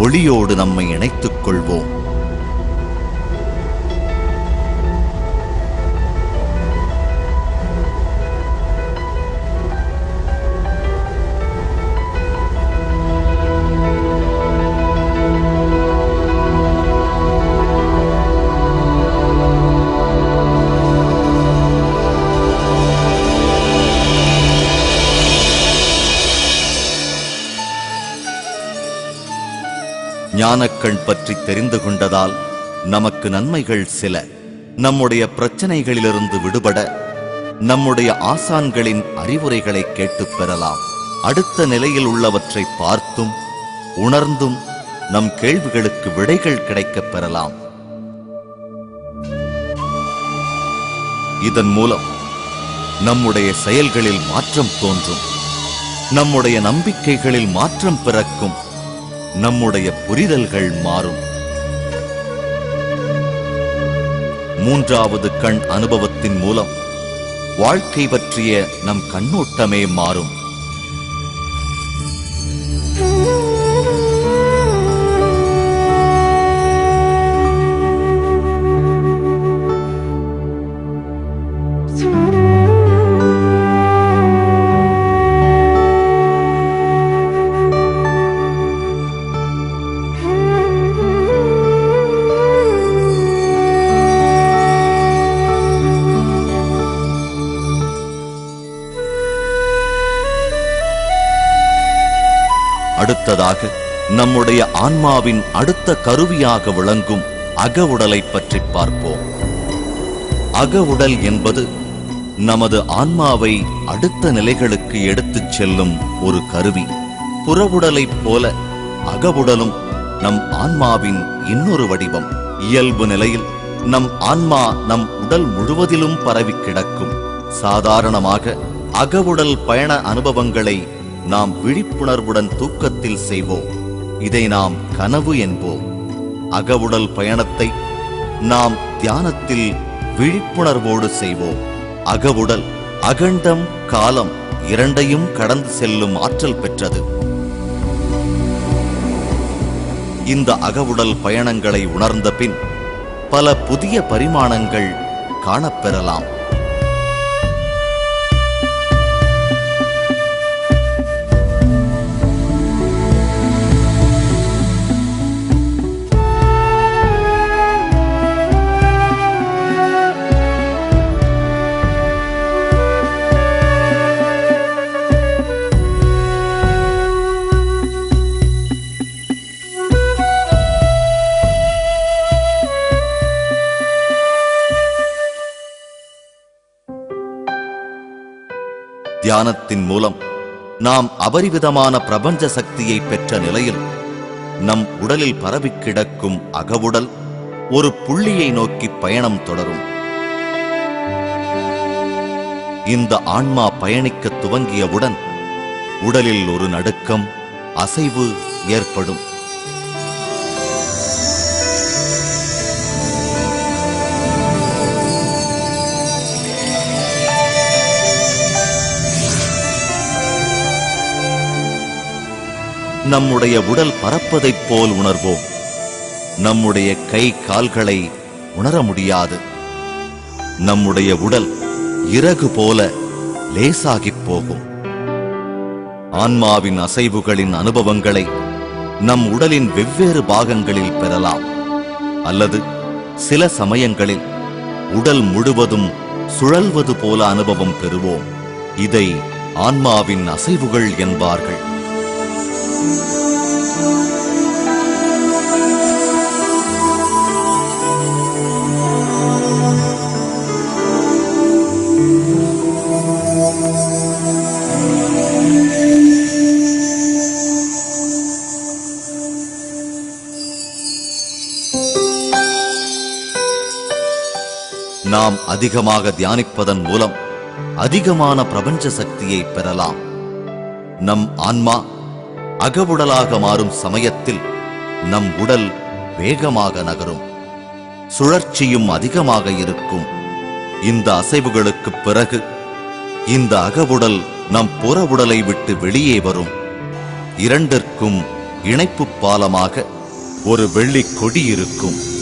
ஒளியோடு நம்மை இணைத்துக் கொள்வோம். ஞானக்கண் பற்றி தெரிந்து கொண்டதால் நமக்கு நன்மைகள் சில. நம்முடைய பிரச்சனைகளிலிருந்து விடுபட நம்முடைய ஆசான்களின் அறிவுரைகளை கேட்டுப் பெறலாம். அடுத்த நிலையில் உள்ளவற்றை பார்த்தும் உணர்ந்தும் நம் கேள்விகளுக்கு விடைகள் கிடைக்கப் பெறலாம். இதன் மூலம் நம்முடைய செயல்களில் மாற்றம் தோன்றும். நம்முடைய நம்பிக்கைகளில் மாற்றம் பிறக்கும். நம்முடைய புரிதல்கள் மாறும். மூன்றாவது கண் அனுபவத்தின் மூலம் வாழ்க்கை பற்றிய நம் கண்ணோட்டமே மாறும். அடுத்ததாக நம்முடைய ஆன்மாவின் அடுத்த கருவியாக விளங்கும் அக உடலை பற்றி பார்ப்போம். அக உடல் என்பது நமது ஆன்மாவை அடுத்த நிலைகளுக்கு எடுத்துச் செல்லும் ஒரு கருவி. புற உடலைப் போல அகவுடலும் நம் ஆன்மாவின் இன்னொரு வடிவம். இயல்பு நிலையில் நம் ஆன்மா நம் உடல் முழுவதிலும் பரவி கிடக்கும். சாதாரணமாக அகவுடல் பயண அனுபவங்களை நாம் விழிப்புணர்வுடன் தூக்கத்தில் செய்வோம். இதை நாம் கனவு என்போம். அகவுடல் பயணத்தை நாம் தியானத்தில் விழிப்புணர்வோடு செய்வோம். அகவுடல் அகண்டம் காலம் இரண்டையும் கடந்து செல்லும் ஆற்றல் பெற்றது. இந்த அகவுடல் பயணங்களை உணர்ந்த பின் பல புதிய பரிமாணங்கள் காணப்பெறலாம். தியானத்தின் மூலம் நாம் அபரிவிதமான பிரபஞ்ச சக்தியை பெற்ற நிலையில் நம் உடலில் பரவி கிடக்கும் அகவுடல் ஒரு புள்ளியை நோக்கி பயணம் தொடரும். இந்த ஆன்மா பயணிக்க துவங்கியவுடன் உடலில் ஒரு நடுக்கம், அசைவு ஏற்படும். நம்முடைய உடல் பறப்பதைப் போல் உணர்வோம். நம்முடைய கை கால்களை உணர முடியாது. நம்முடைய உடல் இறகு போல லேசாகிப் போகும். ஆன்மாவின் அசைவுகளின் அனுபவங்களை நம் உடலின் வெவ்வேறு பாகங்களில் பெறலாம். அல்லது சில சமயங்களில் உடல் முழுவதும் சுழல்வது போல அனுபவம் பெறுவோம். இதை ஆன்மாவின் அசைவுகள் என்பார்கள். நாம் அதிகமாக தியானிப்பதன் மூலம் அதிகமான பிரபஞ்ச சக்தியை பெறலாம். நம் ஆன்மா அகவுடலாக மாறும் சமயத்தில் நம் உடல் வேகமாக நகரும். சுழற்சியும் அதிகமாக இருக்கும். இந்த அசைவுகளுக்குப் பிறகு இந்த அகவுடல் நம் புற உடலை விட்டு வெளியே வரும். இரண்டிற்கும் இணைப்பு பாலமாக ஒரு வெள்ளிக் கொடி இருக்கும்.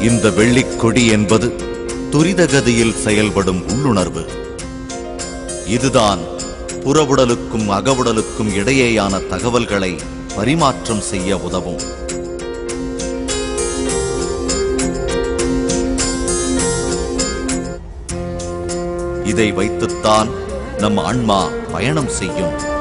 இந்த வெள்ளிக்கொடி என்பது துரிதகதியில் செயல்படும் உள்ளுணர்வு. இதுதான் புறவுடலுக்கும் அகவுடலுக்கும் இடையேயான தகவல்களை பரிமாற்றம் செய்ய உதவும். இதை வைத்துத்தான் நம் ஆன்மா பயணம் செய்யும்.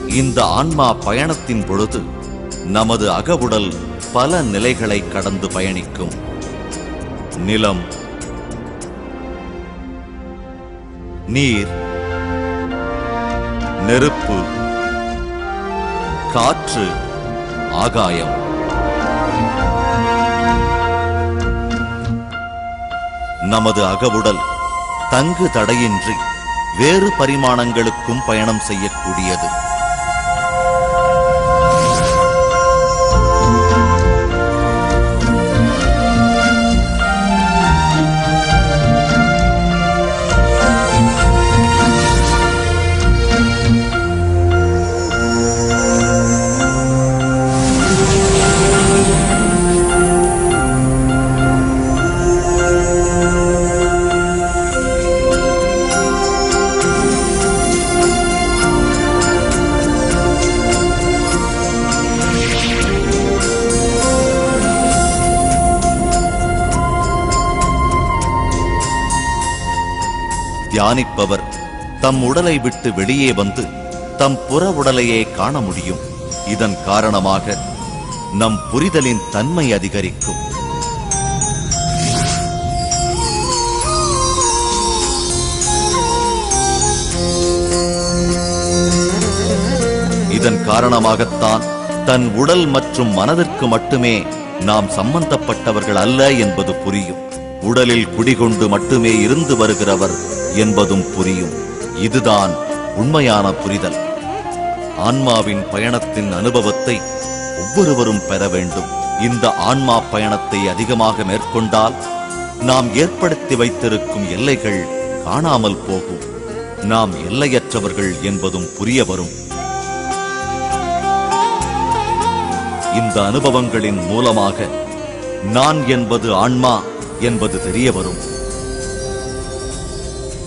இந்த ஆன்மா பயணத்தின் பொழுது நமது அகவுடல் பல நிலைகளை கடந்து பயணிக்கும். நிலம், நீர், நெருப்பு, காற்று, ஆகாயம். நமது அகவுடல் தங்கு தடையின்றி வேறு பரிமாணங்களுக்கும் பயணம் செய்யக்கூடியது. தியானிப்பவர் தம் உடலை விட்டு வெளியே வந்து தம் புற உடலையே காண முடியும். இதன் காரணமாக நம் புரிதலின் தன்மை அதிகரிக்கும். இதன் காரணமாகத்தான் தன் உடல் மற்றும் மனதிற்கு மட்டுமே நாம் சம்பந்தப்பட்டவர்கள் அல்ல என்பது புரியும். உடலில் குடிகொண்டு மட்டுமே இருந்து வருகிறவர் என்பதும் புரியும். இதுதான் உண்மையான புரிதல். ஆன்மாவின் பயணத்தின் அனுபவத்தை ஒவ்வொருவரும் பெற வேண்டும். இந்த ஆன்மா பயணத்தை அதிகமாக மேற்கொண்டால் நாம் ஏற்படுத்தி வைத்திருக்கும் எல்லைகள் காணாமல் போகும். நாம் எல்லையற்றவர்கள் என்பதும் புரிய வரும். இந்த அனுபவங்களின் மூலமாக நான் என்பது ஆன்மா என்பது தெரிய வரும்.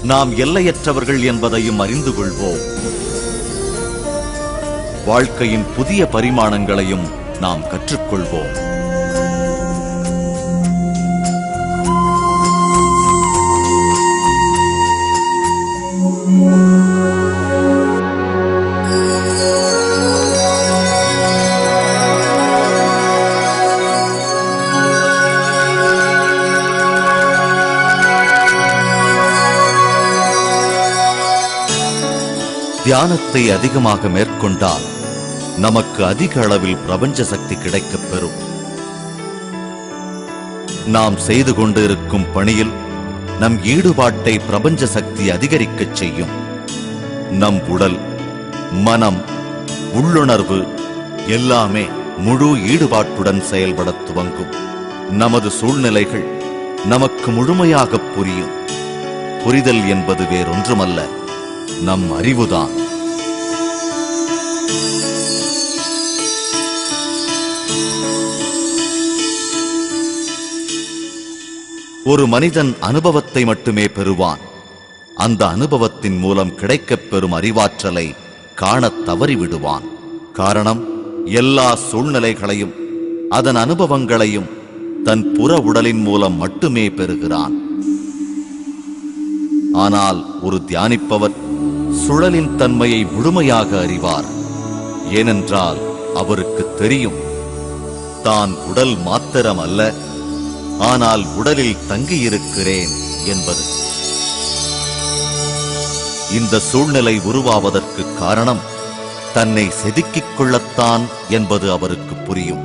நாம் எல்லையற்றவர்கள் என்பதையும் அறிந்து கொள்வோம். வாழ்க்கையின் புதிய பரிமாணங்களையும் நாம் கற்றுக்கொள்வோம். தியானத்தை அதிகமாக மேற்கொண்டால் நமக்கு அதிக அளவில் பிரபஞ்ச சக்தி கிடைக்கப் பெறும். நாம் செய்து கொண்டிருக்கும் பணியில் நம் ஈடுபாட்டை பிரபஞ்ச சக்தி அதிகரிக்கச் செய்யும். நம் உடல், மனம், உள்ளுணர்வு எல்லாமே முழு ஈடுபாட்டுடன் செயல்பட துவங்கும். நமது சூழ்நிலைகள் நமக்கு முழுமையாக புரியும். புரிதல் என்பது வேறொன்றுமல்ல, நம் அறிவுதான். ஒரு மனிதன் அனுபவத்தை மட்டுமே பெறுவான். அந்த அனுபவத்தின் மூலம் கிடைக்கப் பெறும் அறிவாற்றலை காணத் தவறிவிடுவான். காரணம், எல்லா சூழ்நிலைகளையும் அதன் அனுபவங்களையும் தன் புற உடலின் மூலம் மட்டுமே பெறுகிறான். ஆனால் ஒரு தியானிப்பவர் சுழலின் தன்மையை முழுமையாக அறிவார். ஏனென்றால் அவருக்கு தெரியும், தான் உடல் மாத்திரம் அல்ல, ஆனால் உடலில் தங்கியிருக்கிறேன் என்பது. இந்த சூழ்நிலை உருவாவதற்கு காரணம் தன்னை செதுக்கிக் கொள்ளத்தான் என்பது அவருக்கு புரியும்.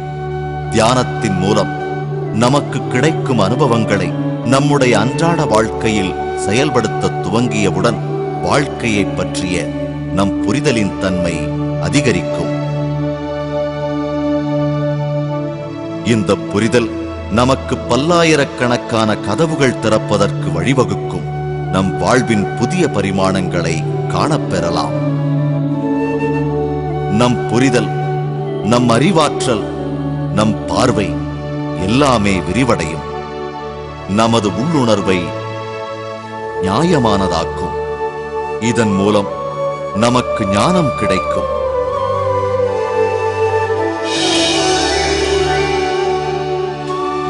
தியானத்தின் மூலம் நமக்கு கிடைக்கும் அனுபவங்களை நம்முடைய அன்றாட வாழ்க்கையில் செயல்படுத்த துவங்கியவுடன் வாழ்க்கையை பற்றிய நம் புரிதலின் தன்மை அதிகரிக்கும். இந்த புரிதல் நமக்கு பல்லாயிரக்கணக்கான கதவுகள் திறப்பதற்கு வழிவகுக்கும். நம் வாழ்வின் புதிய பரிமாணங்களை காணப்பெறலாம். நம் புரிதல், நம் அறிவாற்றல், நம் பார்வை எல்லாமே விரிவடையும். நமது உள்ளுணர்வை நியாயமானதாக்கும். இதன் மூலம் நமக்கு ஞானம் கிடைக்கும்.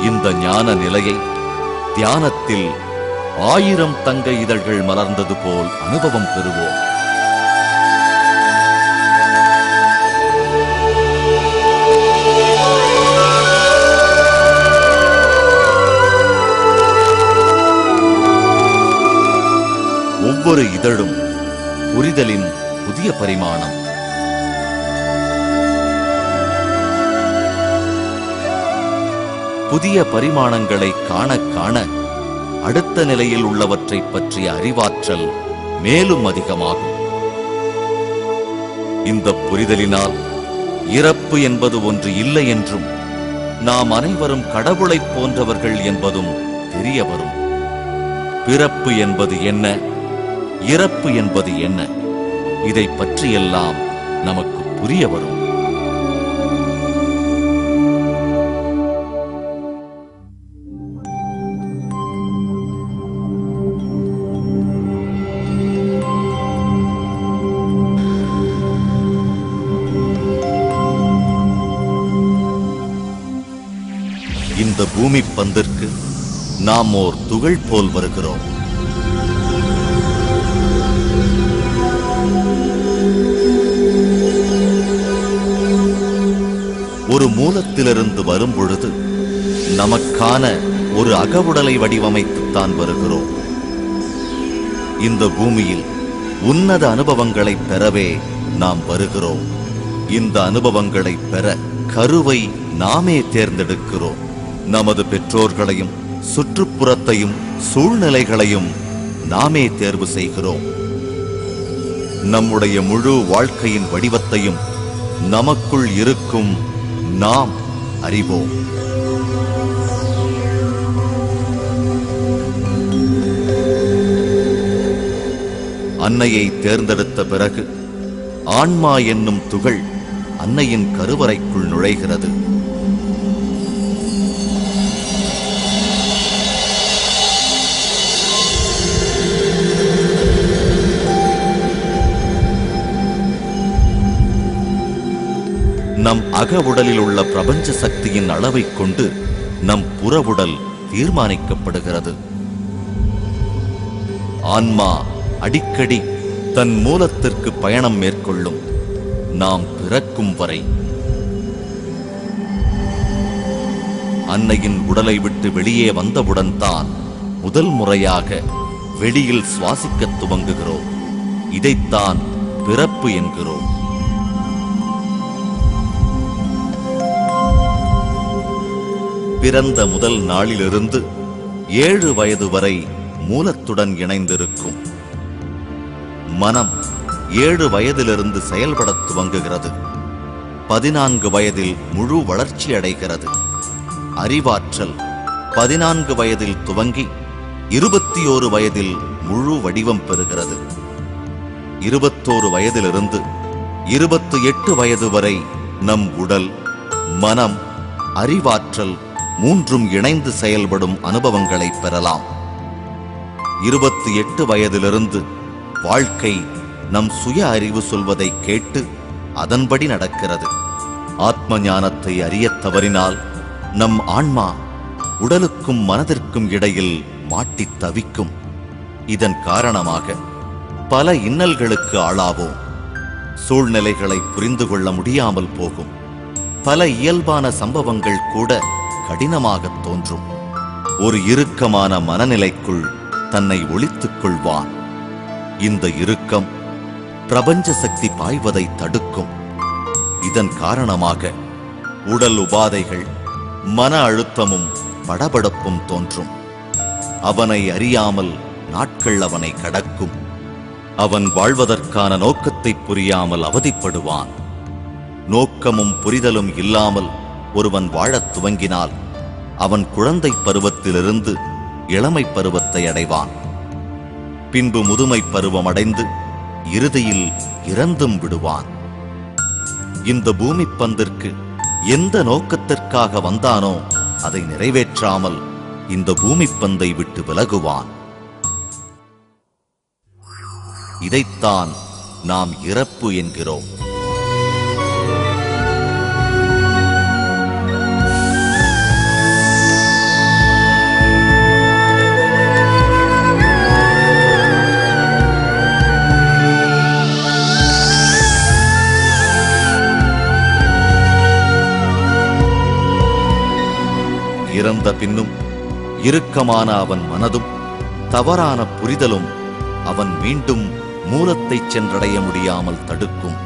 இந்த ஞான நிலையை தியானத்தில் 1000 தங்க இதழ்கள் மலர்ந்தது போல் அனுபவம் பெறுவோம். ஒவ்வொரு இதழும் புரிதலின் புதிய பரிமாணம். புதிய பரிமாணங்களை காண காண அடுத்த நிலையில் உள்ளவற்றை பற்றிய அறிவாற்றல் மேலும் அதிகமாகும். இந்த புரிதலினால் இறப்பு என்பது ஒன்று இல்லை என்றும் நாம் அனைவரும் கடவுளைப் போன்றவர்கள் என்பதும் தெரிய வரும். பிறப்பு என்பது என்ன, இறப்பு என்பது என்ன, இதை பற்றியெல்லாம் நமக்கு புரிய வரும். இந்த பூமி பந்திற்கு நாம் ஓர் துகள் போல் வருகிறோம். ஒரு மூலத்திலிருந்து வரும் பொழுது நமக்கான ஒரு அகவுடலை வடிவமைத்துத்தான் வருகிறோம். இந்த பூமியில் உன்னத அனுபவங்களை பெறவே நாம் வருகிறோம். இந்த அனுபவங்களை பெற கருவை நாமே தேர்ந்தெடுக்கிறோம். நமது பெற்றோர்களையும் சுற்றுப்புறத்தையும் சூழ்நிலைகளையும் நாமே தேர்வு செய்கிறோம். நம்முடைய முழு வாழ்க்கையின் வடிவத்தையும் நமக்குள் இருக்கும் நாம் அறிவோம். அன்னையை தேர்ந்தெடுத்த பிறகு ஆன்மா என்னும் துகள் அன்னையின் கருவறைக்குள் நுழைகிறது. நம் அக உடலில் உள்ள பிரபஞ்ச சக்தியின் அளவைக் கொண்டு நம் புற உடல் தீர்மானிக்கப்படுகிறது. ஆன்மா அடிக்கடி தன் மூலத்திற்கு பயணம் மேற்கொள்ளும். நாம் பிறக்கும் வரை அன்னையின் உடலை விட்டு வெளியே வந்தவுடன் தான் முதல் முறையாக வெளியில் சுவாசிக்க துவங்குகிறோம். இதைத்தான் பிறப்பு என்கிறோம். பிறந்த முதல் நாளிலிருந்து 7 வயது வரை மூலத்துடன் இணைந்திருக்கும். மனம் 7 வயதிலிருந்து செயல்படத் துவங்குகிறது. 14 வயதில் முழு வளர்ச்சி அடைகிறது. அறிவாற்றல் 14 வயதில் துவங்கி 21 வயதில் முழு வடிவம் பெறுகிறது. 21 வயதிலிருந்து 28 வயது வரை நம் உடல், மனம், அறிவாற்றல் மூன்றும் இணைந்து செயல்படும் அனுபவங்களை பெறலாம். 28 வயதிலிருந்து வாழ்க்கை நம் சுய அறிவு சொல்வதை கேட்டு அதன்படி நடக்கிறது. ஆத்ம ஞானத்தை அறியத் தவறினால் நம் ஆன்மா உடலுக்கும் மனதிற்கும் இடையில் மாட்டித் தவிக்கும். இதன் காரணமாக பல இன்னல்களுக்கு ஆளாவோம். சூழ்நிலைகளை புரிந்து கொள்ள முடியாமல் போகும். பல இயல்பான சம்பவங்கள் கூட கடினமாகத் தோன்றும். ஒரு இறுக்கமான மனநிலைக்குள் தன்னை ஒளித்துக் கொள்வான். இந்த இறுக்கம் பிரபஞ்ச சக்தி பாய்வதை தடுக்கும். இதன் காரணமாக உடல் உபாதைகள், மன அழுத்தமும் படபடப்பும் தோன்றும். அவனை அறியாமல் நாட்கள் அவனை கடக்கும். அவன் வாழ்வதற்கான நோக்கத்தை புரியாமல் அவதிப்படுவான். நோக்கமும் புரிதலும் இல்லாமல் ஒருவன் வாழத் துவங்கினால் அவன் குழந்தை பருவத்திலிருந்து இளமை பருவத்தை அடைவான். பின்பு முதுமை பருவம் அடைந்து இறுதியில் இறந்தும் விடுவான். இந்த பூமி பந்திற்கு எந்த நோக்கத்திற்காக வந்தானோ அதை நிறைவேற்றாமல் இந்த பூமி பந்தை விட்டு விலகுவான். இதைத்தான் நாம் இறப்பு என்கிறோம். இறந்த பின்னும் இறுக்கமான அவன் மனதும் தவறான புரிதலும் அவன் மீண்டும் மூலத்தை சென்றடைய முடியாமல் தடுக்கும்.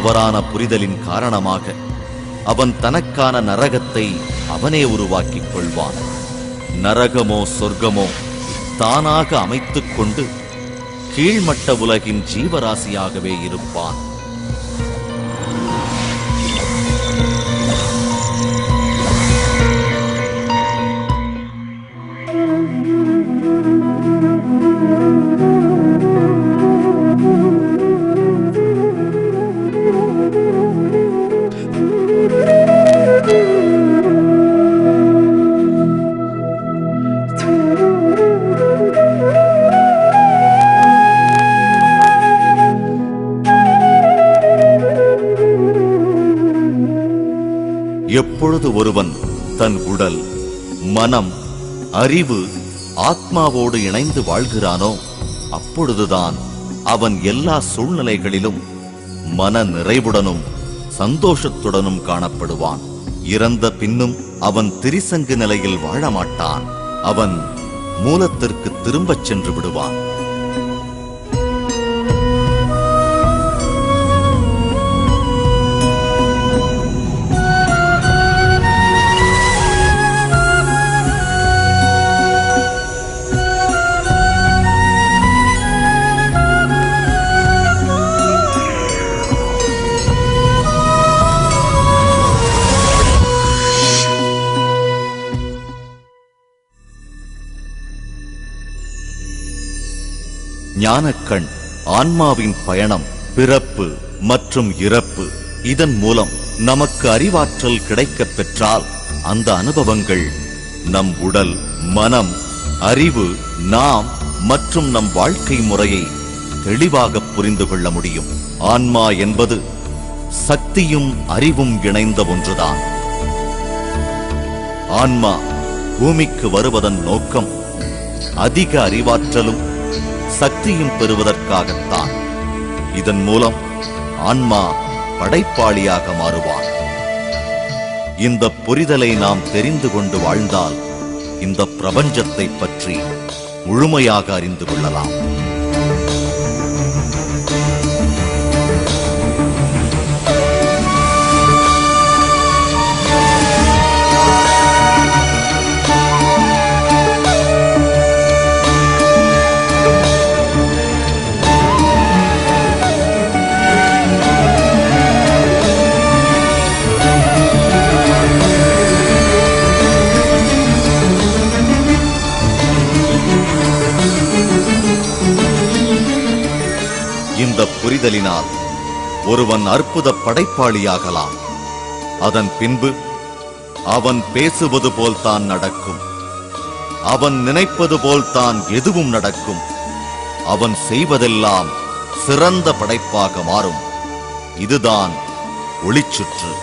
தவறான புரிதலின் காரணமாக அவன் தனக்கான நரகத்தை அவனே உருவாக்கிக் கொள்வான். நரகமோ சொர்க்கமோ தானாக அமைத்துக் கொண்டு கீழ்மட்ட உலகின் ஜீவராசியாகவே இருப்பான். எப்பொழுது ஒருவன் தன் உடல், மனம், அறிவு, ஆத்மாவோடு இணைந்து வாழ்கிறானோ அப்பொழுதுதான் அவன் எல்லா சூழ்நிலைகளிலும் மன நிறைவுடனும் சந்தோஷத்துடனும் காணப்படுவான். இறந்த பின்னும் அவன் திரிசங்கு நிலையில் வாழமாட்டான். அவன் மூலத்திற்கு திரும்பச் சென்று விடுவான். ஞானக்கண் ஆன்மாவின் பயணம், பிறப்பு மற்றும் இறப்பு. இதன் மூலம் நமக்கு அறிவாற்றல் கிடைக்கப் பெற்றால் அந்த அனுபவங்கள் நம் உடல், மனம், அறிவு, நாம் மற்றும் நம் வாழ்க்கை முறையை தெளிவாக புரிந்து கொள்ள முடியும். ஆன்மா என்பது சக்தியும் அறிவும் இணைந்த ஒன்றுதான். ஆன்மா பூமிக்கு வருவதன் நோக்கம் அதிக அறிவாற்றலும் சக்தியும் பெறுவதற்காகத்தான். இதன் மூலம் ஆன்மா படைப்பாளியாக மாறுவான். இந்த புரிதலை நாம் தெரிந்து கொண்டு வாழ்ந்தால் இந்த பிரபஞ்சத்தை பற்றி முழுமையாக அறிந்து கொள்ளலாம். இந்த புரிதலினால் ஒருவன் அற்புத படைப்பாளியாகலாம். அதன் பின்பு அவன் பேசுவது போல்தான் நடக்கும். அவன் நினைப்பது போல்தான் எதுவும் நடக்கும். அவன் செய்வதெல்லாம் சிறந்த படைப்பாக மாறும். இதுதான் ஒளிச்சுற்று.